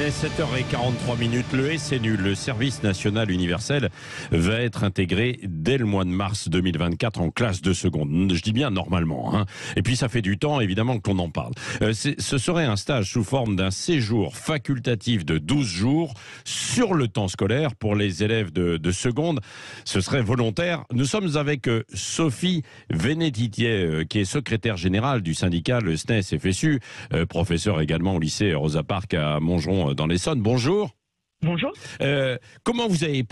Il est 7h43. Le SNU, le service national universel, va être intégré dès le mois de mars 2024 en classe de seconde. Je dis bien normalement. Hein. Et puis ça fait du temps, évidemment, qu'on en parle. Ce serait un stage sous forme d'un séjour facultatif de 12 jours sur le temps scolaire pour les élèves de seconde. Ce serait volontaire. Nous sommes avec Sophie Vénétitier, qui est secrétaire générale du syndicat, le SNES-FSU, professeur également au lycée Rosa Parks à Montgeron dans l'Essonne. Bonjour. Bonjour. Comment vous avez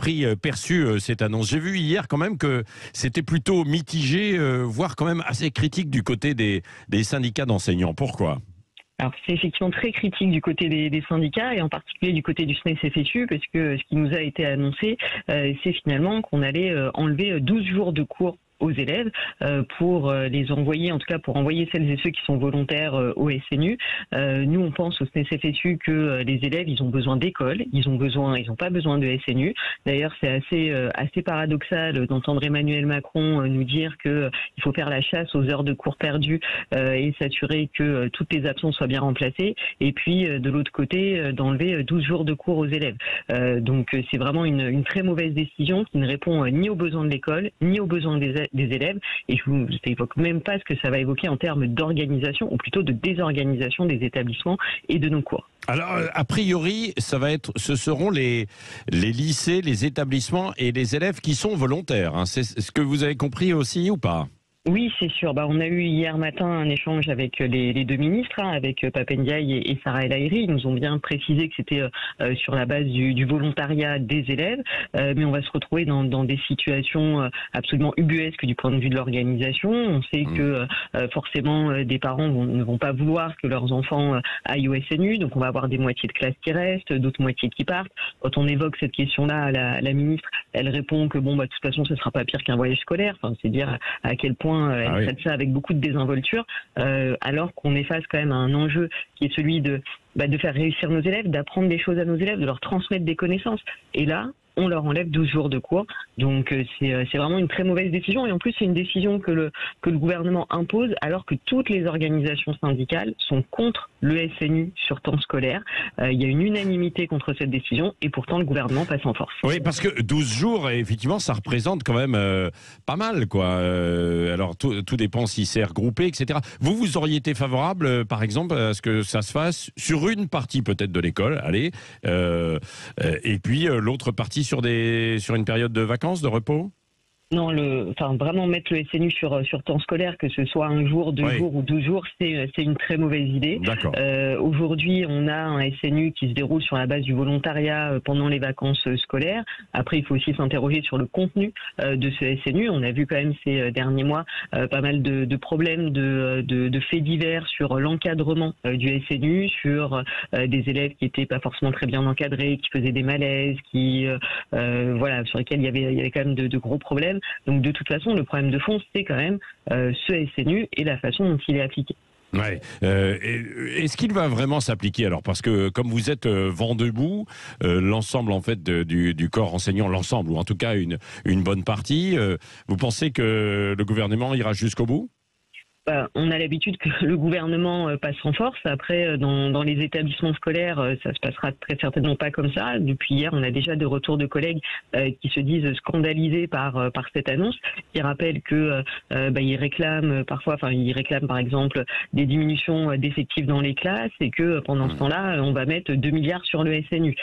perçu cette annonce? J'ai vu hier quand même que c'était plutôt mitigé, voire quand même assez critique du côté des syndicats d'enseignants. Pourquoi? Alors c'est effectivement très critique du côté des syndicats et en particulier du côté du SNES-FSU parce que ce qui nous a été annoncé, c'est finalement qu'on allait enlever 12 jours de cours aux élèves pour les envoyer, en tout cas pour envoyer celles et ceux qui sont volontaires au SNU. Nous, on pense au SNES-FSU que les élèves, ils ont besoin d'école, ils n'ont pas besoin de SNU. D'ailleurs, c'est assez paradoxal d'entendre Emmanuel Macron nous dire que il faut faire la chasse aux heures de cours perdues et s'assurer que toutes les absences soient bien remplacées. Et puis, de l'autre côté, d'enlever 12 jours de cours aux élèves. Donc, c'est vraiment une très mauvaise décision qui ne répond ni aux besoins de l'école, ni aux besoins des élèves, et je n'évoque même pas ce que ça va évoquer en termes d'organisation, ou plutôt de désorganisation des établissements et de nos cours. Alors, a priori, ce seront les lycées, les établissements et les élèves qui sont volontaires. Hein. C'est ce que vous avez compris aussi ou pas? Oui, c'est sûr. On a eu hier matin un échange avec les deux ministres, avec Pape Ndiaye et Sarah El Haïry. Ils nous ont bien précisé que c'était sur la base du volontariat des élèves, mais on va se retrouver dans des situations absolument ubuesques du point de vue de l'organisation. On sait que forcément des parents ne vont pas vouloir que leurs enfants aillent au SNU, donc on va avoir des moitiés de classe qui restent, d'autres moitiés qui partent. Quand on évoque cette question-là à la ministre, elle répond que de toute façon, ce sera pas pire qu'un voyage scolaire. Enfin, c'est dire à quel point elle traite ça avec beaucoup de désinvolture, alors qu'on est face quand même à un enjeu qui est celui de faire réussir nos élèves, d'apprendre des choses à nos élèves, de leur transmettre des connaissances. Et là, on leur enlève 12 jours de cours. Donc c'est vraiment une très mauvaise décision. Et en plus, c'est une décision que le gouvernement impose alors que toutes les organisations syndicales sont contre le SNU sur temps scolaire. Il y a une unanimité contre cette décision et pourtant le gouvernement passe en force. Oui, parce que 12 jours, effectivement, ça représente quand même pas mal, quoi. Alors tout dépend si c'est regroupé, etc. Vous auriez été favorable, par exemple, à ce que ça se fasse sur une partie peut-être de l'école, allez, et puis l'autre partie sur une période de vacances, de repos? Non, vraiment mettre le SNU sur temps scolaire, que ce soit un jour, 2 jours ou 12 jours, c'est une très mauvaise idée. Aujourd'hui, on a un SNU qui se déroule sur la base du volontariat pendant les vacances scolaires. Après, il faut aussi s'interroger sur le contenu de ce SNU. On a vu quand même ces derniers mois pas mal de problèmes, de faits divers sur l'encadrement du SNU, sur des élèves qui n'étaient pas forcément très bien encadrés, qui faisaient des malaises, sur lesquels il y avait quand même de gros problèmes. Donc de toute façon, le problème de fond, c'est quand même ce SNU et la façon dont il est appliqué. Ouais. Est-ce qu'il va vraiment s'appliquer alors? Parce que comme vous êtes vent debout, l'ensemble en fait du corps enseignant, l'ensemble ou en tout cas une bonne partie, vous pensez que le gouvernement ira jusqu'au bout? On a l'habitude que le gouvernement passe en force. Après, dans les établissements scolaires, ça se passera très certainement pas comme ça. Depuis hier, on a déjà des retours de collègues qui se disent scandalisés par cette annonce, qui rappellent que ils réclament par exemple des diminutions d'effectifs dans les classes et que pendant ce temps-là, on va mettre 2 milliards sur le SNU.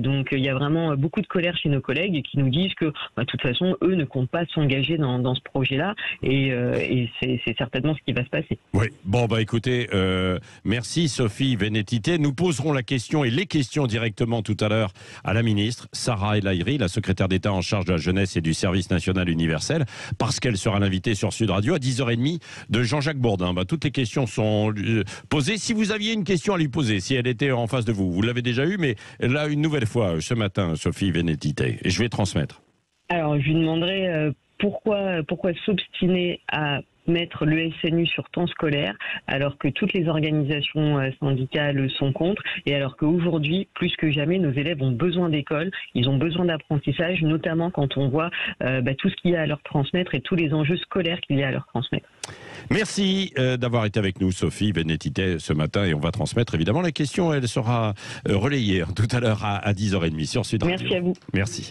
Donc il y a vraiment beaucoup de colère chez nos collègues qui nous disent que de toute façon, eux ne comptent pas s'engager dans ce projet-là et c'est certainement qui va se passer. Oui, écoutez, merci Sophie Vénétitier. Nous poserons la question et les questions directement tout à l'heure à la ministre Sarah El Haïry, la secrétaire d'État en charge de la jeunesse et du service national universel, parce qu'elle sera l'invitée sur Sud Radio à 10h30 de Jean-Jacques Bourdin. Toutes les questions sont posées. Si vous aviez une question à lui poser, si elle était en face de vous, vous l'avez déjà eu, mais là une nouvelle fois ce matin, Sophie Vénétitier, et je vais transmettre. Alors je lui demanderai pourquoi s'obstiner à mettre le SNU sur temps scolaire, alors que toutes les organisations syndicales sont contre, et alors qu'aujourd'hui, plus que jamais, nos élèves ont besoin d'école, ils ont besoin d'apprentissage, notamment quand on voit tout ce qu'il y a à leur transmettre et tous les enjeux scolaires qu'il y a à leur transmettre. Merci d'avoir été avec nous, Sophie Benetité, ce matin, et on va transmettre évidemment la question. Elle sera relayée tout à l'heure à 10h30 sur Sud Radio. Merci à vous. Merci.